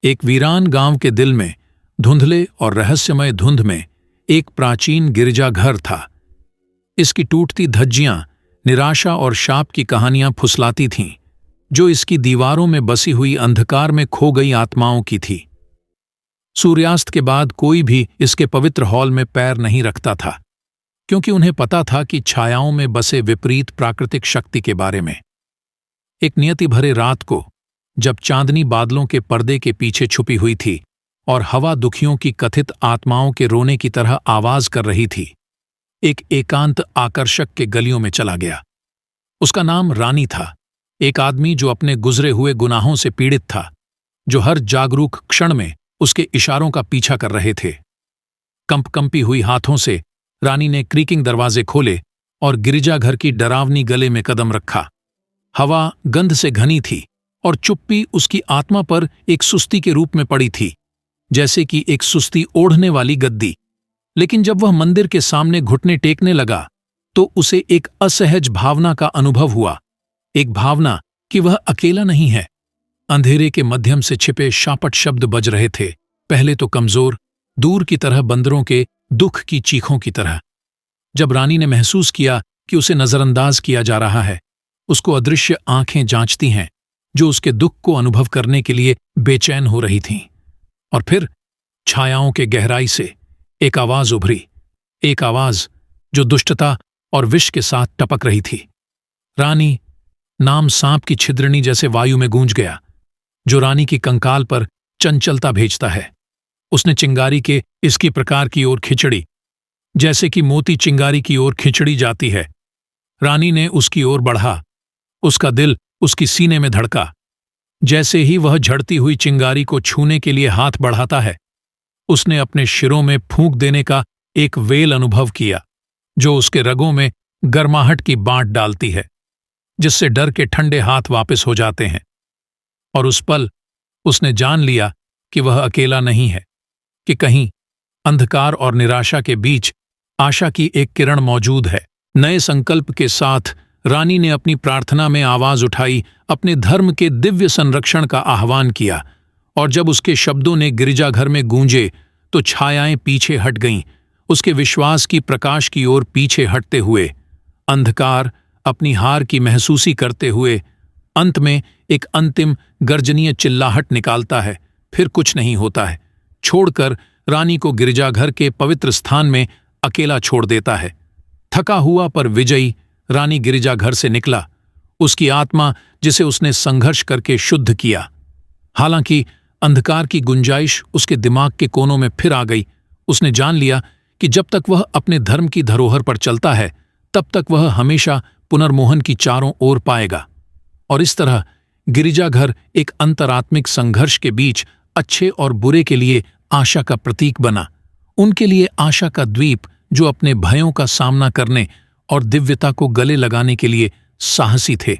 एक वीरान गांव के दिल में, धुंधले और रहस्यमय धुंध में, एक प्राचीन गिरजाघर था। इसकी टूटती धज्जियां निराशा और शाप की कहानियां फुसलाती थीं, जो इसकी दीवारों में बसी हुई अंधकार में खो गई आत्माओं की थी। सूर्यास्त के बाद कोई भी इसके पवित्र हॉल में पैर नहीं रखता था, क्योंकि उन्हें पता था कि छायाओं में बसे विपरीत प्राकृतिक शक्ति के बारे में। एक नियति भरे रात को, जब चांदनी बादलों के पर्दे के पीछे छुपी हुई थी और हवा दुखियों की कथित आत्माओं के रोने की तरह आवाज कर रही थी, एक एकांत आकर्षक के गलियों में चला गया। उसका नाम रानी था, एक आदमी जो अपने गुजरे हुए गुनाहों से पीड़ित था, जो हर जागरूक क्षण में उसके इशारों का पीछा कर रहे थे। कंपकंपी हुई हाथों से रानी ने क्रीकिंग दरवाजे खोले और गिरजाघर की डरावनी गले में कदम रखा। हवा गंध से घनी थी और चुप्पी उसकी आत्मा पर एक सुस्ती के रूप में पड़ी थी, जैसे कि एक सुस्ती ओढ़ने वाली गद्दी। लेकिन जब वह मंदिर के सामने घुटने टेकने लगा, तो उसे एक असहज भावना का अनुभव हुआ, एक भावना कि वह अकेला नहीं है। अंधेरे के मध्यम से छिपे शापट शब्द बज रहे थे, पहले तो कमजोर, दूर की तरह बंदरों के दुख की चीखों की तरह। जब रानी ने महसूस किया कि उसे नजरअंदाज किया जा रहा है, उसको अदृश्य आंखें जांचती हैं, जो उसके दुख को अनुभव करने के लिए बेचैन हो रही थीं। और फिर छायाओं के गहराई से एक आवाज उभरी, एक आवाज जो दुष्टता और विष के साथ टपक रही थी। रानी नाम सांप की छिद्रनी जैसे वायु में गूंज गया, जो रानी की कंकाल पर चंचलता भेजता है। उसने चिंगारी के इसकी प्रकार की ओर खिंचड़ी, जैसे कि मोती चिंगारी की ओर खिंचड़ी जाती है। रानी ने उसकी ओर बढ़ा, उसका दिल उसकी सीने में धड़का। जैसे ही वह झड़ती हुई चिंगारी को छूने के लिए हाथ बढ़ाता है, उसने अपने शिरों में फूंक देने का एक वेल अनुभव किया, जो उसके रगों में गर्माहट की बांट डालती है, जिससे डर के ठंडे हाथ वापस हो जाते हैं। और उस पल उसने जान लिया कि वह अकेला नहीं है, कि कहीं अंधकार और निराशा के बीच आशा की एक किरण मौजूद है। नए संकल्प के साथ रानी ने अपनी प्रार्थना में आवाज उठाई, अपने धर्म के दिव्य संरक्षण का आह्वान किया। और जब उसके शब्दों ने गिरजाघर में गूंजे, तो छायाएं पीछे हट गईं, उसके विश्वास की प्रकाश की ओर पीछे हटते हुए। अंधकार अपनी हार की महसूसी करते हुए अंत में एक अंतिम गर्जनीय चिल्लाहट निकालता है, फिर कुछ नहीं होता है, छोड़कर रानी को गिरजाघर के पवित्र स्थान में अकेला छोड़ देता है। थका हुआ पर विजयी रानी गिरजाघर से निकला, उसकी आत्मा जिसे उसने संघर्ष करके शुद्ध किया। हालांकि अंधकार की गुंजाइश उसके दिमाग के कोनों में फिर आ गई। उसने जान लिया कि जब तक वह अपने धर्म की धरोहर पर चलता है, तब तक वह हमेशा पुनर्मोहन की चारों ओर पाएगा। और इस तरह गिरजाघर एक अंतरात्मिक संघर्ष के बीच अच्छे और बुरे के लिए आशा का प्रतीक बना, उनके लिए आशा का द्वीप, जो अपने भयों का सामना करने और दिव्यता को गले लगाने के लिए साहसी थे।